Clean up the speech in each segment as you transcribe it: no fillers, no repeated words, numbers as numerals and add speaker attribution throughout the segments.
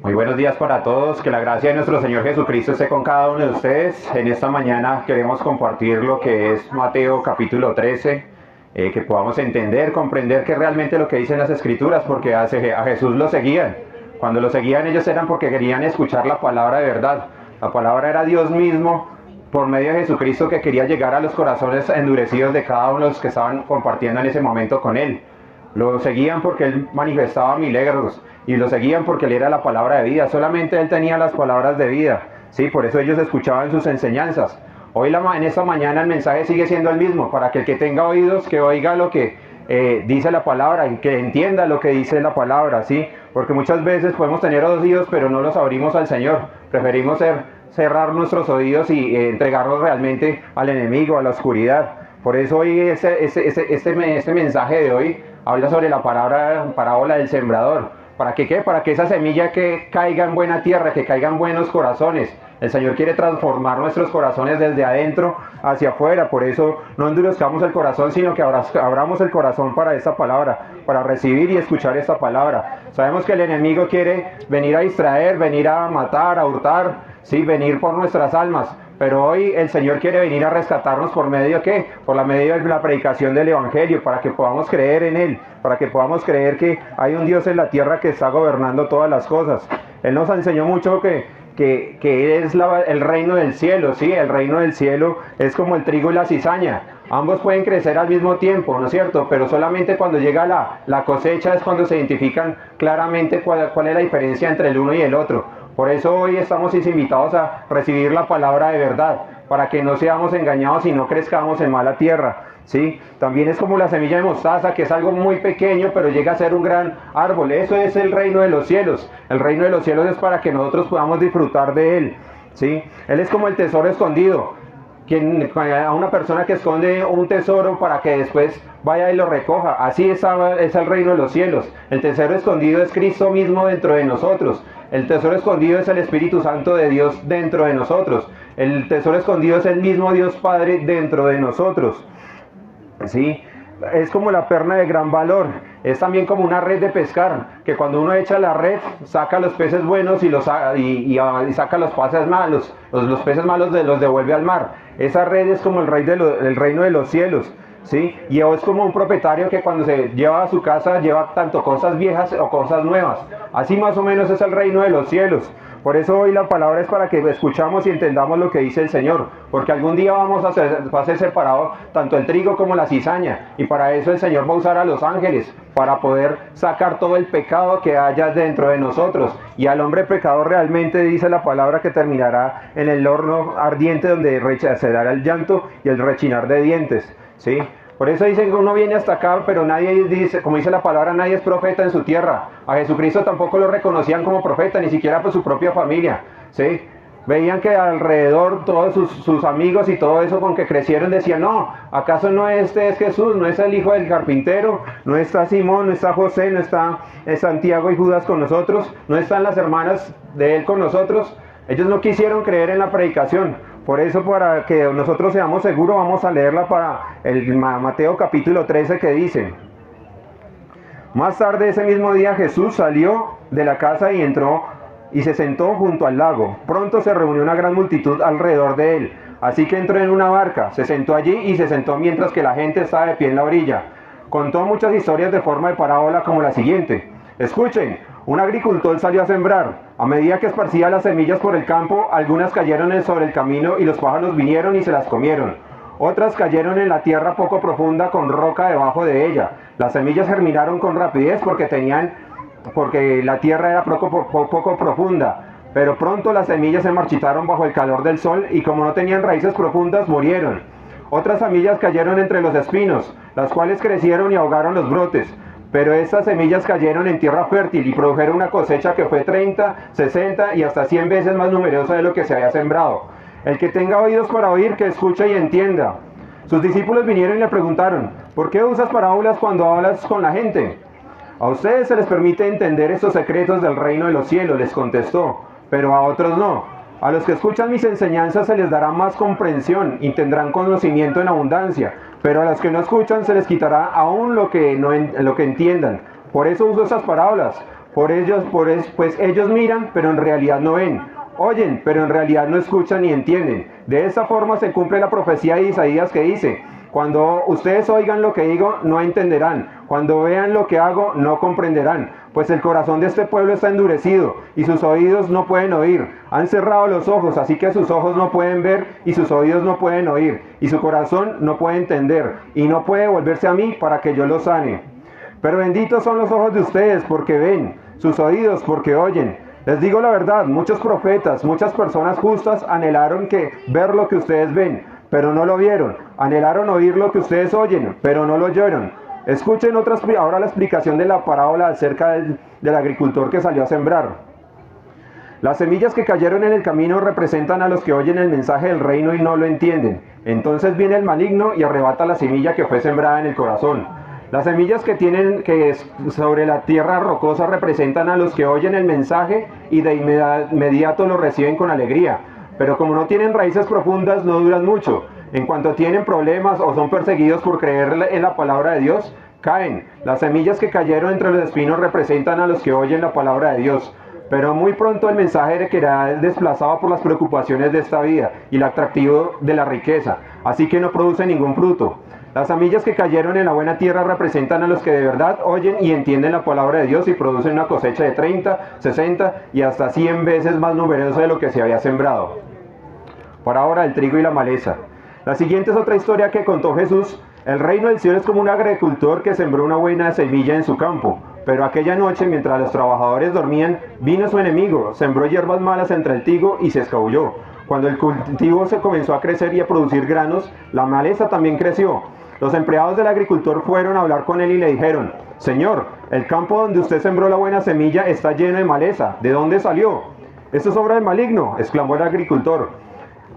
Speaker 1: Muy buenos días para todos, que la gracia de nuestro Señor Jesucristo esté con cada uno de ustedes. En esta mañana queremos compartir lo que es Mateo capítulo 13, que podamos entender, comprender que realmente lo que dicen las Escrituras, porque a Jesús lo seguían. Cuando lo seguían ellos eran porque querían escuchar la palabra de verdad. La palabra era Dios mismo por medio de Jesucristo, que quería llegar a los corazones endurecidos de cada uno de los que estaban compartiendo en ese momento con Él. Lo seguían porque Él manifestaba milagros, y lo seguían porque Él era la palabra de vida. Solamente Él tenía las palabras de vida, ¿sí? Por eso ellos escuchaban sus enseñanzas. Hoy en esta mañana el mensaje sigue siendo el mismo, para que el que tenga oídos, que oiga lo que dice la palabra, y que entienda lo que dice la palabra, ¿sí? Porque muchas veces podemos tener oídos, pero no los abrimos al Señor. Preferimos cerrar nuestros oídos y entregarlos realmente al enemigo, a la oscuridad. Por eso hoy este mensaje de hoy habla sobre la parábola del sembrador. ¿Para qué? Para que esa semilla que caiga en buena tierra, que caiga en buenos corazones. El Señor quiere transformar nuestros corazones desde adentro hacia afuera. Por eso no endurezcamos el corazón, sino que abramos el corazón para esta palabra, para recibir y escuchar esta palabra. Sabemos que el enemigo quiere venir a distraer, venir a matar, a hurtar, ¿sí? Venir por nuestras almas. Pero hoy el Señor quiere venir a rescatarnos por medio de ¿qué? Por la medio de la predicación del Evangelio, para que podamos creer en Él, para que podamos creer que hay un Dios en la tierra que está gobernando todas las cosas. Él nos enseñó mucho que es el reino del cielo, ¿sí? El reino del cielo es como el trigo y la cizaña. Ambos pueden crecer al mismo tiempo, ¿no es cierto? Pero solamente cuando llega la cosecha es cuando se identifican claramente cuál es la diferencia entre el uno y el otro. Por eso hoy estamos invitados a recibir la palabra de verdad, para que no seamos engañados y no crezcamos en mala tierra, ¿sí? También es como la semilla de mostaza, que es algo muy pequeño, pero llega a ser un gran árbol. Eso es el reino de los cielos. El reino de los cielos es para que nosotros podamos disfrutar de Él, ¿sí? Él es como el tesoro escondido. A una persona que esconde un tesoro para que después vaya y lo recoja. Así es el reino de los cielos. El tesoro escondido es Cristo mismo dentro de nosotros. El tesoro escondido es el Espíritu Santo de Dios dentro de nosotros. El tesoro escondido es el mismo Dios Padre dentro de nosotros, ¿sí? Es como la perla de gran valor. Es también como una red de pescar, que cuando uno echa la red, saca los peces buenos y saca los peces malos. Los peces malos los devuelve al mar. Esa red es como el reino de los cielos, ¿sí? Y es como un propietario que cuando se lleva a su casa lleva tanto cosas viejas o cosas nuevas. Así más o menos es el reino de los cielos. Por eso hoy la palabra es para que escuchamos y entendamos lo que dice el Señor, porque algún día va a ser separado tanto el trigo como la cizaña, y para eso el Señor va a usar a los ángeles, para poder sacar todo el pecado que haya dentro de nosotros, y al hombre pecador realmente dice la palabra que terminará en el horno ardiente, donde será el llanto y el rechinar de dientes, ¿sí? Por eso dicen que uno viene hasta acá, pero nadie dice, como dice la palabra, nadie es profeta en su tierra. A Jesucristo tampoco lo reconocían como profeta, ni siquiera por su propia familia, ¿sí? Veían que alrededor todos sus amigos y todo eso con que crecieron decían, no, ¿acaso no este es Jesús? ¿No es el hijo del carpintero? ¿No está Simón? ¿No está José? ¿No está Santiago y Judas con nosotros? ¿No están las hermanas de él con nosotros? Ellos no quisieron creer en la predicación. Por eso, para que nosotros seamos seguros, vamos a leerla para el Mateo capítulo 13, que dice: más tarde ese mismo día Jesús salió de la casa y entró y se sentó junto al lago. Pronto se reunió una gran multitud alrededor de él, así que entró en una barca, se sentó allí y se sentó mientras que la gente estaba de pie en la orilla. Contó muchas historias de forma de parábola, como la siguiente: escuchen, un agricultor salió a sembrar. A medida que esparcía las semillas por el campo, algunas cayeron sobre el camino y los pájaros vinieron y se las comieron. Otras cayeron en la tierra poco profunda con roca debajo de ella. Las semillas germinaron con rapidez porque la tierra era poco profunda. Pero pronto las semillas se marchitaron bajo el calor del sol y como no tenían raíces profundas, murieron. Otras semillas cayeron entre los espinos, las cuales crecieron y ahogaron los brotes. Pero estas semillas cayeron en tierra fértil y produjeron una cosecha que fue 30, 60 y hasta 100 veces más numerosa de lo que se había sembrado. El que tenga oídos para oír, que escuche y entienda. Sus discípulos vinieron y le preguntaron: ¿por qué usas parábolas cuando hablas con la gente? A ustedes se les permite entender estos secretos del reino de los cielos, les contestó, pero a otros no. A los que escuchan mis enseñanzas se les dará más comprensión y tendrán conocimiento en abundancia, pero a los que no escuchan se les quitará aún lo que entiendan, Por eso uso esas parábolas. Pues ellos miran, pero en realidad no ven. Oyen, pero en realidad no escuchan ni entienden. De esa forma se cumple la profecía de Isaías que dice: cuando ustedes oigan lo que digo, no entenderán. Cuando vean lo que hago, no comprenderán. Pues el corazón de este pueblo está endurecido, y sus oídos no pueden oír. Han cerrado los ojos, así que sus ojos no pueden ver, y sus oídos no pueden oír, y su corazón no puede entender, y no puede volverse a mí para que yo los sane. Pero benditos son los ojos de ustedes porque ven, sus oídos porque oyen. Les digo la verdad, muchos profetas, muchas personas justas anhelaron ver lo que ustedes ven, pero no lo vieron. Anhelaron oír lo que ustedes oyen, pero no lo oyeron. Escuchen ahora la explicación de la parábola acerca del agricultor que salió a sembrar. Las semillas que cayeron en el camino representan a los que oyen el mensaje del reino y no lo entienden. Entonces viene el maligno y arrebata la semilla que fue sembrada en el corazón. Las semillas que sobre la tierra rocosa representan a los que oyen el mensaje y de inmediato lo reciben con alegría. Pero como no tienen raíces profundas, no duran mucho. En cuanto tienen problemas o son perseguidos por creer en la palabra de Dios, caen. Las semillas que cayeron entre los espinos representan a los que oyen la palabra de Dios. Pero muy pronto el mensaje quedará desplazado por las preocupaciones de esta vida y el atractivo de la riqueza, así que no produce ningún fruto. Las semillas que cayeron en la buena tierra representan a los que de verdad oyen y entienden la palabra de Dios y producen una cosecha de 30, 60 y hasta 100 veces más numerosa de lo que se había sembrado. Parábola del trigo y la maleza. La siguiente es otra historia que contó Jesús. El reino del cielo es como un agricultor que sembró una buena semilla en su campo. Pero aquella noche, mientras los trabajadores dormían, vino su enemigo, sembró hierbas malas entre el trigo y se escabulló. Cuando el cultivo se comenzó a crecer y a producir granos, la maleza también creció. Los empleados del agricultor fueron a hablar con él y le dijeron: Señor, el campo donde usted sembró la buena semilla está lleno de maleza. ¿De dónde salió? Esto es obra del maligno, exclamó el agricultor.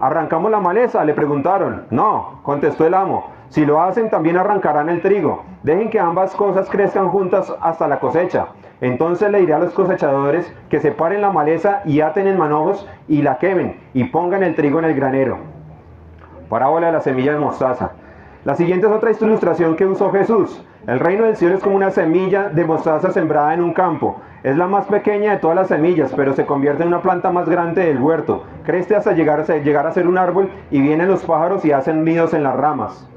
Speaker 1: ¿Arrancamos la maleza?, le preguntaron. No, contestó el amo. Si lo hacen, también arrancarán el trigo. Dejen que ambas cosas crezcan juntas hasta la cosecha. Entonces le diré a los cosechadores que separen la maleza y aten en manojos y la quemen y pongan el trigo en el granero. Parábola de la semilla de mostaza. La siguiente es otra ilustración que usó Jesús. El reino del cielo es como una semilla de mostaza sembrada en un campo. Es la más pequeña de todas las semillas, pero se convierte en una planta más grande del huerto. Crece hasta llegar a ser un árbol y vienen los pájaros y hacen nidos en las ramas.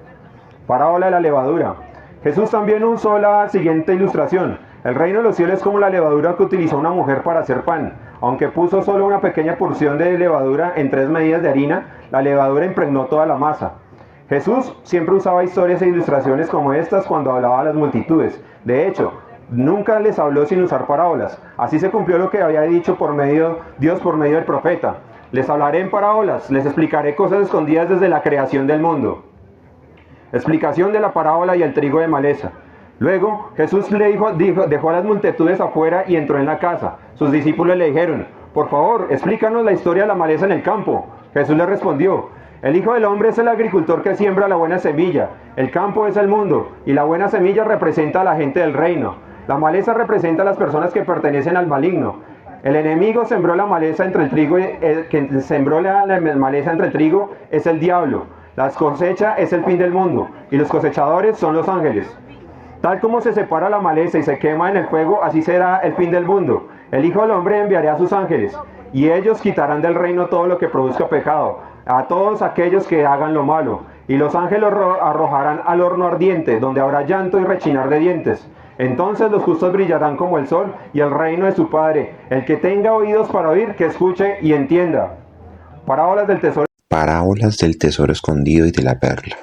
Speaker 1: Parábola de la levadura. Jesús también usó la siguiente ilustración. El reino de los cielos es como la levadura que utilizó una mujer para hacer pan. Aunque puso solo una pequeña porción de levadura en 3 medidas de harina, la levadura impregnó toda la masa. Jesús siempre usaba historias e ilustraciones como estas cuando hablaba a las multitudes. De hecho, nunca les habló sin usar parábolas. Así se cumplió lo que había dicho Dios por medio del profeta. Les hablaré en parábolas, les explicaré cosas escondidas desde la creación del mundo. Explicación de la parábola y el trigo de maleza. Luego Jesús dejó a las multitudes afuera y entró en la casa. Sus discípulos le dijeron: por favor, explícanos la historia de la maleza en el campo. Jesús les respondió: el Hijo del Hombre es el agricultor que siembra la buena semilla. El campo es el mundo, y la buena semilla representa a la gente del reino. La maleza representa a las personas que pertenecen al maligno. El enemigo sembró la maleza entre el trigo, el que sembró la maleza entre el trigo es el diablo. La cosecha es el fin del mundo, y los cosechadores son los ángeles. Tal como se separa la maleza y se quema en el fuego, así será el fin del mundo. El Hijo del Hombre enviará a sus ángeles, y ellos quitarán del reino todo lo que produzca pecado, a todos aquellos que hagan lo malo, y los ángeles arrojarán al horno ardiente, donde habrá llanto y rechinar de dientes. Entonces los justos brillarán como el sol, y el reino de su Padre. El que tenga oídos para oír, que escuche y entienda. Parábolas del tesoro escondido y de la perla.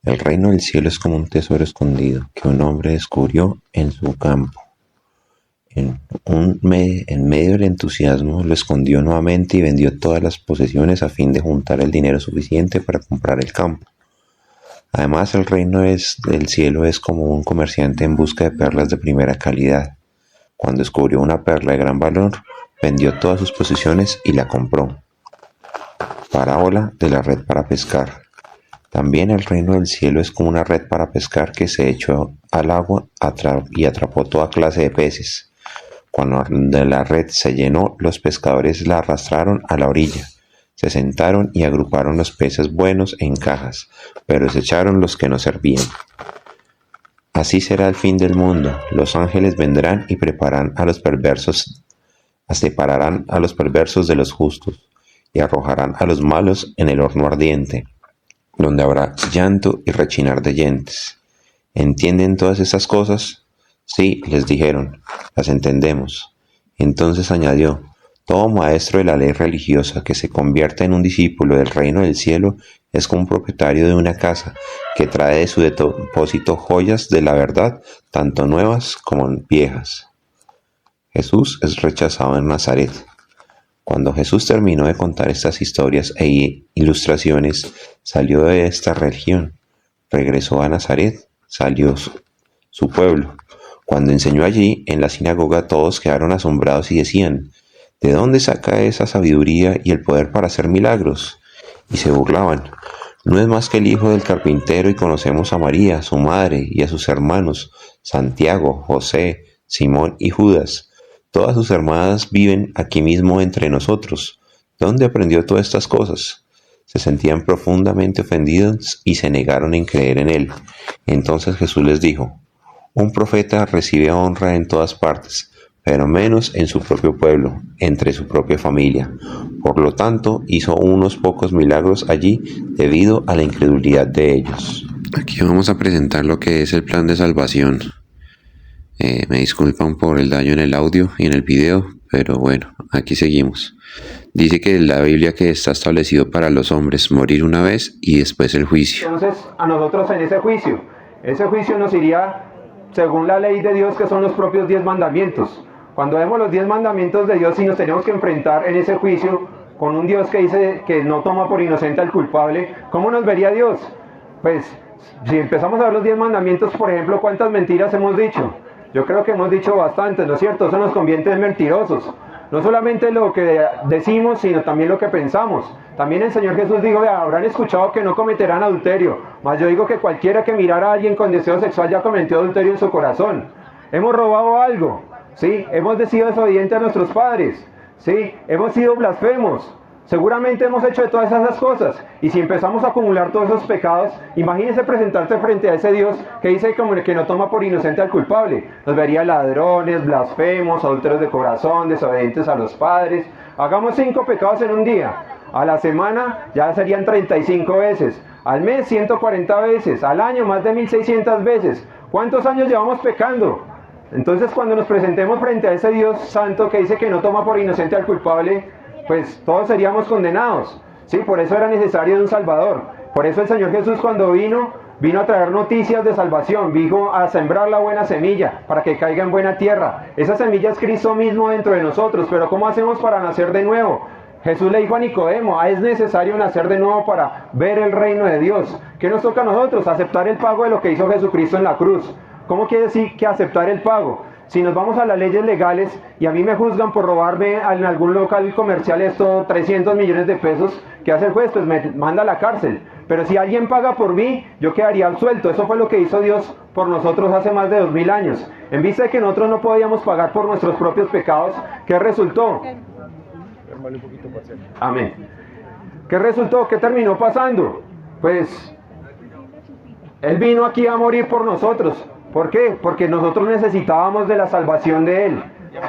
Speaker 1: El reino del cielo es como un tesoro escondido que un hombre descubrió en su campo. En medio del entusiasmo lo escondió nuevamente y vendió todas las posesiones a fin de juntar el dinero suficiente para comprar el campo. Además, el reino del cielo es como un comerciante en busca de perlas de primera calidad. Cuando descubrió una perla de gran valor, vendió todas sus posesiones y la compró. Parábola de la red para pescar. También el reino del cielo es como una red para pescar que se echó al agua y atrapó toda clase de peces. Cuando la red se llenó, los pescadores la arrastraron a la orilla. Se sentaron y agruparon los peces buenos en cajas, pero desecharon los que no servían.
Speaker 2: Así será el fin del mundo. Los ángeles vendrán y separarán a los perversos de los justos, y arrojarán a los malos en el horno ardiente, donde habrá llanto y rechinar de dientes. ¿Entienden todas estas cosas? Sí, les dijeron, las entendemos. Entonces añadió, todo maestro de la ley religiosa que se convierta en un discípulo del reino del cielo es como un propietario de una casa que trae de su depósito joyas de la verdad, tanto nuevas como viejas. Jesús es rechazado en Nazaret. Cuando Jesús terminó de contar estas historias e ilustraciones, salió de esta región, regresó a Nazaret, salió su pueblo. Cuando enseñó allí, en la sinagoga, todos quedaron asombrados y decían, ¿de dónde saca esa sabiduría y el poder para hacer milagros? Y se burlaban. No es más que el hijo del carpintero y conocemos a María, su madre, y a sus hermanos, Santiago, José, Simón y Judas. Todas sus hermanas viven aquí mismo entre nosotros. ¿Dónde aprendió todas estas cosas? Se sentían profundamente ofendidos y se negaron en creer en él. Entonces Jesús les dijo, un profeta recibe honra en todas partes, pero menos en su propio pueblo, entre su propia familia. Por lo tanto, hizo unos pocos milagros allí debido a la incredulidad de ellos. Aquí vamos a presentar lo que es el plan de salvación. Me disculpan por el daño en el audio y en el video, pero bueno, aquí seguimos. Dice que en la Biblia que está establecido para los hombres morir una vez y después el juicio.
Speaker 1: Entonces, a nosotros en ese juicio nos iría según la ley de Dios, que son los propios 10 mandamientos. Cuando vemos los 10 mandamientos de Dios y nos tenemos que enfrentar en ese juicio con un Dios que dice que no toma por inocente al culpable, ¿cómo nos vería Dios? Pues, si empezamos a ver los 10 mandamientos, por ejemplo, ¿cuántas mentiras hemos dicho? Yo creo que hemos dicho bastantes, ¿no es cierto? Eso nos convierte en mentirosos. No solamente lo que decimos, sino también lo que pensamos. También el Señor Jesús dijo, habrán escuchado que no cometerán adulterio, mas yo digo que cualquiera que mirara a alguien con deseo sexual ya cometió adulterio en su corazón. Hemos robado algo, ¿sí? Hemos sido desobedientes a nuestros padres, ¿sí? Hemos sido blasfemos. Seguramente hemos hecho de todas esas cosas, y si empezamos a acumular todos esos pecados, imagínense presentarte frente a ese Dios que dice como que no toma por inocente al culpable. Nos vería ladrones, blasfemos, adúlteros de corazón, desobedientes a los padres. Hagamos 5 pecados en un día. A la semana ya serían 35 veces, al mes 140 veces, al año más de 1600 veces. ¿Cuántos años llevamos pecando? Entonces cuando nos presentemos frente a ese Dios santo que dice que no toma por inocente al culpable, pues todos seríamos condenados, ¿sí? Por eso era necesario un Salvador. Por eso el Señor Jesús cuando vino a traer noticias de salvación, vino a sembrar la buena semilla para que caiga en buena tierra. Esa semilla es Cristo mismo dentro de nosotros, pero ¿cómo hacemos para nacer de nuevo? Jesús le dijo a Nicodemo, es necesario nacer de nuevo para ver el reino de Dios. ¿Qué nos toca a nosotros? Aceptar el pago de lo que hizo Jesucristo en la cruz. ¿Cómo quiere decir que aceptar el pago? Si nos vamos a las leyes legales y a mí me juzgan por robarme en algún local comercial 300 millones de pesos, ¿qué hace el juez? Pues me manda a la cárcel. Pero si alguien paga por mí, yo quedaría absuelto. Eso fue lo que hizo Dios por nosotros hace más de 2000 años. En vista de que nosotros no podíamos pagar por nuestros propios pecados, ¿qué resultó? Amén. ¿Qué resultó? ¿Qué terminó pasando? Pues Él vino aquí a morir por nosotros. ¿Por qué? Porque nosotros necesitábamos de la salvación de Él.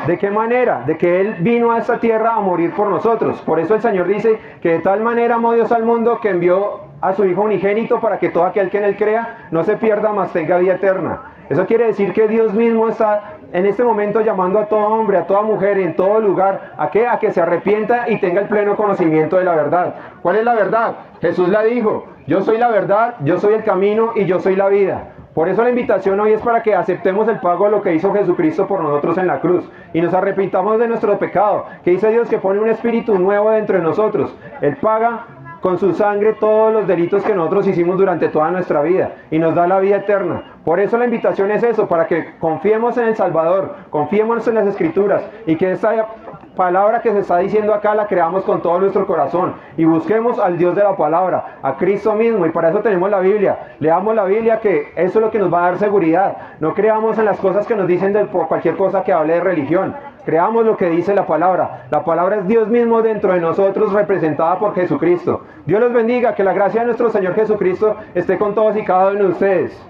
Speaker 1: ¿De qué manera? De que Él vino a esta tierra a morir por nosotros. Por eso el Señor dice que de tal manera amó Dios al mundo que envió a su Hijo unigénito para que todo aquel que en Él crea no se pierda, mas tenga vida eterna. Eso quiere decir que Dios mismo está en este momento llamando a todo hombre, a toda mujer, en todo lugar. ¿A qué? A que se arrepienta y tenga el pleno conocimiento de la verdad. ¿Cuál es la verdad? Jesús la dijo, yo soy la verdad, yo soy el camino y yo soy la vida. Por eso la invitación hoy es para que aceptemos el pago de lo que hizo Jesucristo por nosotros en la cruz y nos arrepintamos de nuestro pecado, que dice Dios que pone un espíritu nuevo dentro de nosotros. Él paga con su sangre todos los delitos que nosotros hicimos durante toda nuestra vida y nos da la vida eterna. Por eso la invitación es eso, para que confiemos en el Salvador, confiemos en las Escrituras y que esta palabra que se está diciendo acá la creamos con todo nuestro corazón y busquemos al Dios de la palabra, a Cristo mismo, y para eso tenemos la Biblia. Leamos la Biblia, que eso es lo que nos va a dar seguridad. No creamos en las cosas que nos dicen por cualquier cosa que hable de religión. Creamos lo que dice la palabra. La palabra es Dios mismo dentro de nosotros, representada por Jesucristo. Dios los bendiga, que la gracia de nuestro Señor Jesucristo esté con todos y cada uno de ustedes.